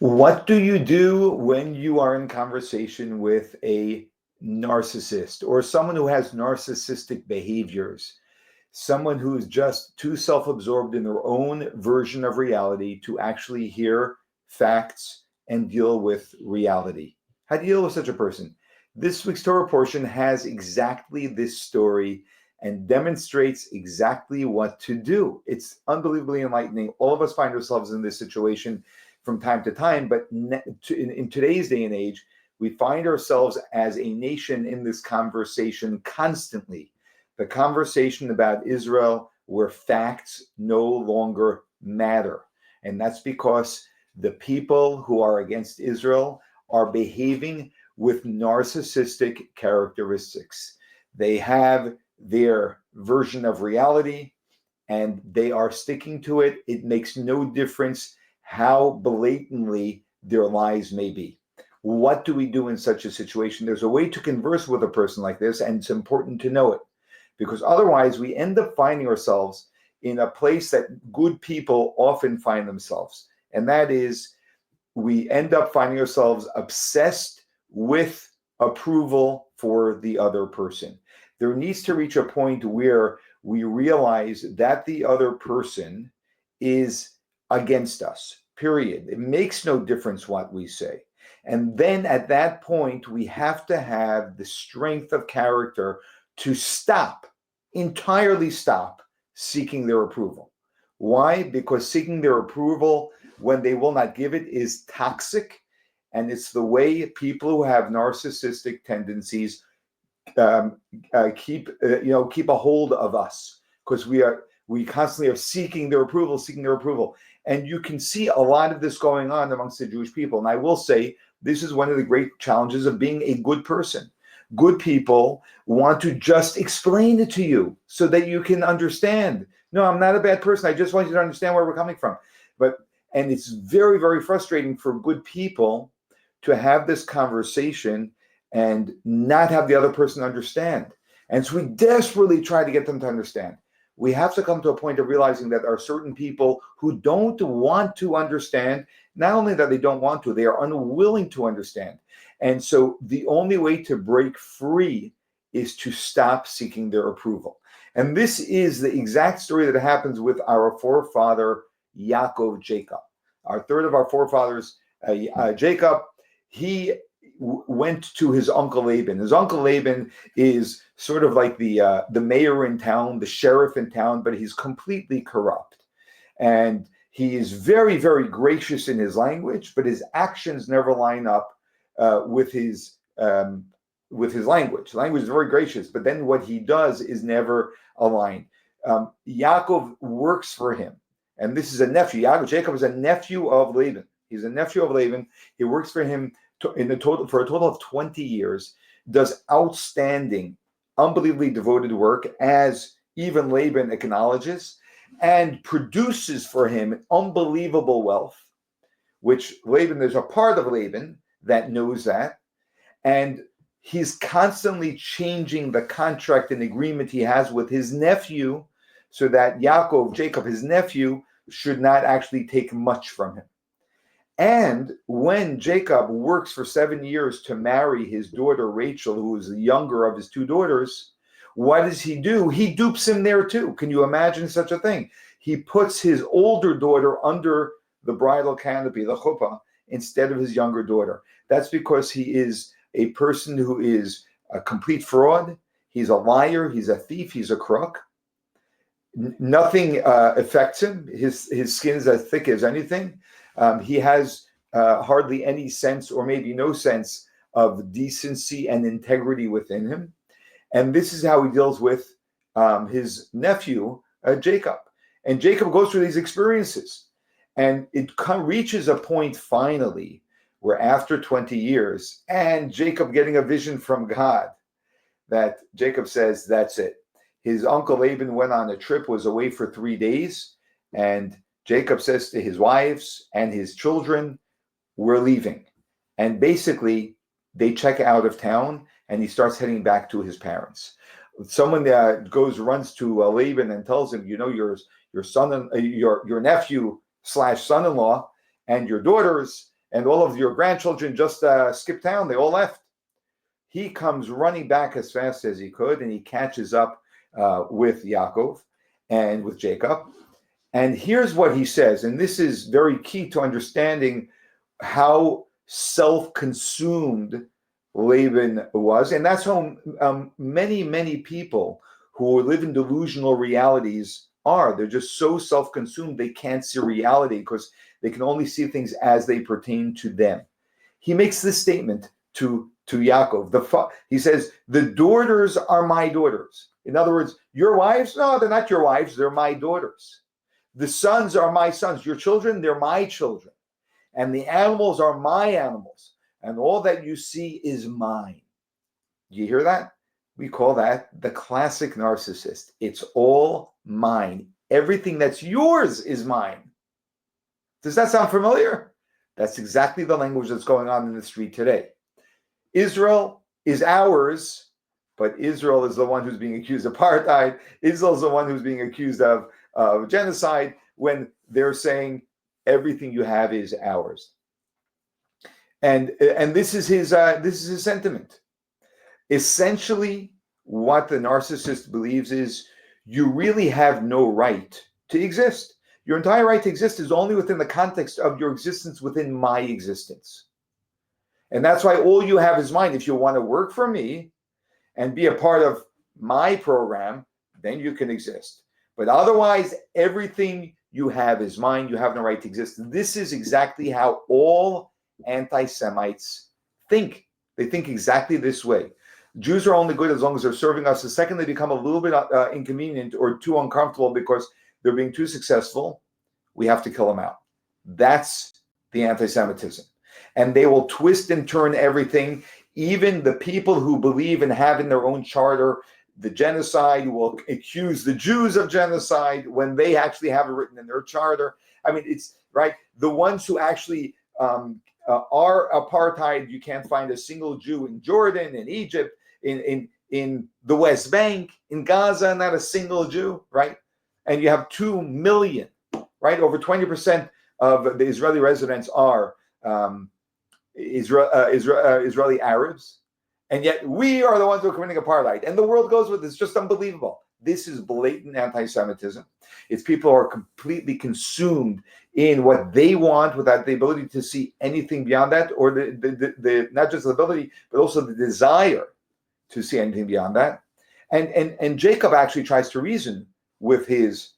What do you do when you are in conversation with a narcissist or someone who has narcissistic behaviors? Someone who is just too self-absorbed in their own version of reality to actually hear facts and deal with reality. How do you deal with such a person? This week's Torah portion has exactly this story and demonstrates exactly what to do. It's unbelievably enlightening. All of us find ourselves in this situation from time to time, but in today's day and age, we find ourselves as a nation in this conversation constantly. The conversation about Israel where facts no longer matter. And that's because the people who are against Israel are behaving with narcissistic characteristics. They have their version of reality and they are sticking to it. It makes no difference how blatantly their lies may be. What do we do in such a situation? There's a way to converse with a person like this, and it's important to know it, because otherwise we end up finding ourselves in a place that good people often find themselves, and that is we end up finding ourselves obsessed with approval for the other person. There needs to reach a point where we realize that the other person is against us, period. It makes no difference what we say. And then at that point, we have to have the strength of character to stop, entirely stop seeking their approval. Why? Because seeking their approval when they will not give it is toxic. And it's the way people who have narcissistic tendencies keep a hold of us, because we constantly are seeking their approval. And you can see a lot of this going on amongst the Jewish people. And I will say, this is one of the great challenges of being a good person. Good people want to just explain it to you so that you can understand. No, I'm not a bad person. I just want you to understand where we're coming from. And it's very, very frustrating for good people to have this conversation and not have the other person understand. And so we desperately try to get them to understand. We have to come to a point of realizing that there are certain people who don't want to understand. Not only that they don't want to, they are unwilling to understand. And so the only way to break free is to stop seeking their approval. And this is the exact story that happens with our forefather, Jacob. Our third of our forefathers, Jacob, he went to his uncle Laban. His uncle Laban is sort of like the mayor in town, the sheriff in town, but he's completely corrupt. And he is very, very gracious in his language, but his actions never line up with his language. The language is very gracious, but then what he does is never aligned. Yaakov works for him, and this is a nephew. Jacob is a nephew of Laban. He's a nephew of Laban. He works for him for a total of 20 years, does outstanding, unbelievably devoted work, as even Laban acknowledges, and produces for him unbelievable wealth, which there's a part of Laban that knows that, and he's constantly changing the contract and agreement he has with his nephew so that Jacob, his nephew, should not actually take much from him. And when Jacob works for 7 years to marry his daughter Rachel, who is the younger of his two daughters, what does he do? He dupes him there too. Can you imagine such a thing? He puts his older daughter under the bridal canopy, the chuppah, instead of his younger daughter. That's because he is a person who is a complete fraud. He's a liar. He's a thief. He's a crook. Nothing affects him. His skin is as thick as anything. He has hardly any sense, or maybe no sense, of decency and integrity within him. And this is how he deals with his nephew, Jacob. And Jacob goes through these experiences. And it reaches a point finally where after 20 years, and Jacob getting a vision from God, that Jacob says, that's it. His uncle Laban went on a trip, was away for 3 days, and Jacob says to his wives and his children, we're leaving. And basically, they check out of town, and he starts heading back to his parents. Someone runs to Laban and tells him, your nephew / son-in-law and your daughters and all of your grandchildren just skipped town. They all left. He comes running back as fast as he could, and he catches up with Yaakov and with Jacob. And here's what he says, and this is very key to understanding how self-consumed Laban was. And that's how many people who live in delusional realities are. They're just so self-consumed they can't see reality because they can only see things as they pertain to them. He makes this statement to Yaakov. He says, the daughters are my daughters. In other words, your wives? No, they're not your wives. They're my daughters. The sons are my sons. Your children, they're my children. And the animals are my animals. And all that you see is mine. You hear that? We call that the classic narcissist. It's all mine. Everything that's yours is mine. Does that sound familiar? That's exactly the language that's going on in the street today. Israel is ours, but Israel is the one who's being accused of apartheid. Israel is the one who's being accused of genocide when they're saying everything you have is ours. And this is his sentiment. Essentially, what the narcissist believes is you really have no right to exist. Your entire right to exist is only within the context of your existence within my existence. And that's why all you have is mine. If you want to work for me and be a part of my program, then you can exist. But otherwise, everything you have is mine. You have no right to exist. This is exactly how all anti-Semites think. They think exactly this way. Jews are only good as long as they're serving us. The second they become a little bit inconvenient or too uncomfortable because they're being too successful, we have to kill them out. That's the anti-Semitism. And they will twist and turn everything. Even the people who believe and have in their own charter the genocide will accuse the Jews of genocide when they actually have it written in their charter. I mean, it's right. The ones who actually are apartheid, you can't find a single Jew in Jordan, in Egypt, in the West Bank, in Gaza, not a single Jew, right? And you have 2 million, right? Over 20% of the Israeli residents are Israeli Arabs. And yet we are the ones who are committing apartheid. And the world goes with it. It's just unbelievable. This is blatant anti-Semitism. It's people who are completely consumed in what they want without the ability to see anything beyond that, or the not just the ability, but also the desire to see anything beyond that. And Jacob actually tries to reason with his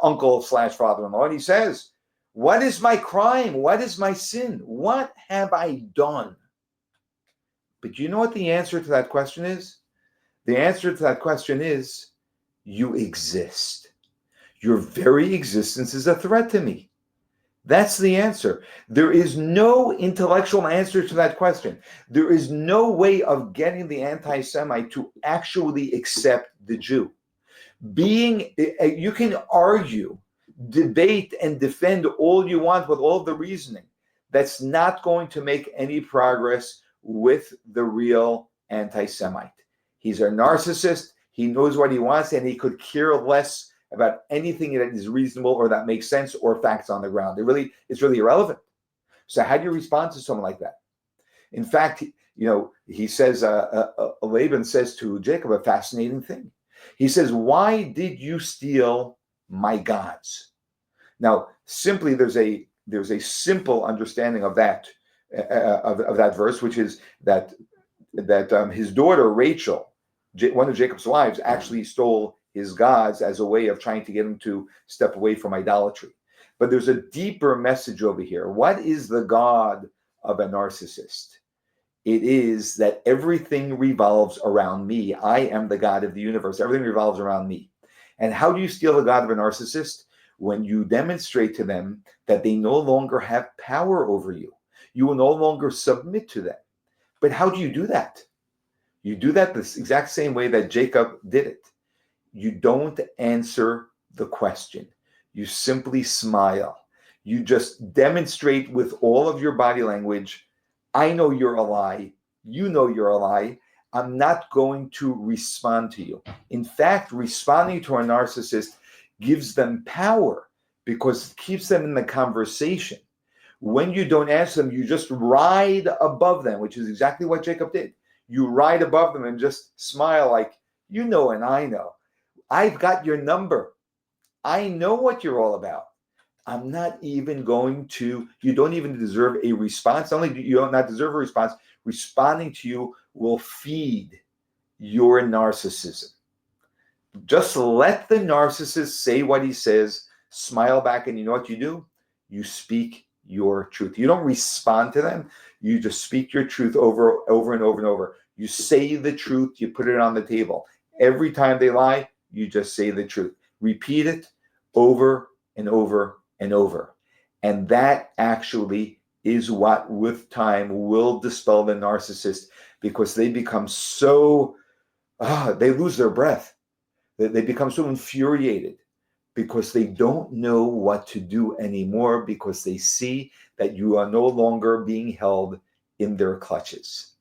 uncle / father-in-law, and he says, what is my crime? What is my sin? What have I done? But you know what the answer to that question is? The answer to that question is, you exist. Your very existence is a threat to me. That's the answer. There is no intellectual answer to that question. There is no way of getting the anti-Semite to actually accept the Jew. You can argue, debate, and defend all you want with all the reasoning. That's not going to make any progress with the real anti-Semite. He's a narcissist. He knows what he wants, and he could care less about anything that is reasonable or that makes sense or facts on the ground. It's really irrelevant. So how do you respond to someone like that? In fact, he says, Laban says to Jacob a fascinating thing. He says, why did you steal my gods? Now, simply, there's a simple understanding of that verse, which is that his daughter Rachel, one of Jacob's wives, actually stole his gods as a way of trying to get him to step away from idolatry. But there's a deeper message over here. What is the god of a narcissist? It is that everything revolves around me. I am the god of the universe. Everything revolves around me. And how do you steal the god of a narcissist? When you demonstrate to them that they no longer have power over you. You will no longer submit to them. But how do you do that? You do that the exact same way that Jacob did it. You don't answer the question. You simply smile. You just demonstrate with all of your body language, I know you're a lie. You know you're a lie. I'm not going to respond to you. In fact, responding to a narcissist gives them power because it keeps them in the conversation. When you don't answer them, you just ride above them, which is exactly what Jacob did. You ride above them and just smile like, you know, and I know. I've got your number. I know what you're all about. I'm not even going to, you don't even deserve a response. Not only do you not deserve a response, responding to you will feed your narcissism. Just let the narcissist say what he says, smile back, and you know what you do? You speak your truth. You don't respond to them. You just speak your truth over and over and over. You say the truth. You put it on the table. Every time they lie, you just say the truth. Repeat it over and over and over. And that actually is what, with time, will dispel the narcissist, because they become so, they lose their breath. They become so infuriated because they don't know what to do anymore, because they see that you are no longer being held in their clutches.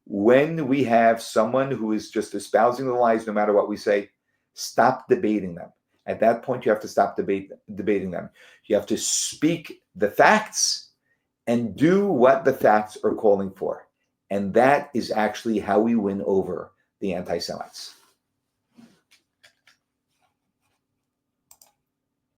When we have someone who is just espousing the lies, no matter what we say, stop debating them. At that point, you have to stop debating them. You have to speak the facts and do what the facts are calling for. And that is actually how we win over the anti-Semites.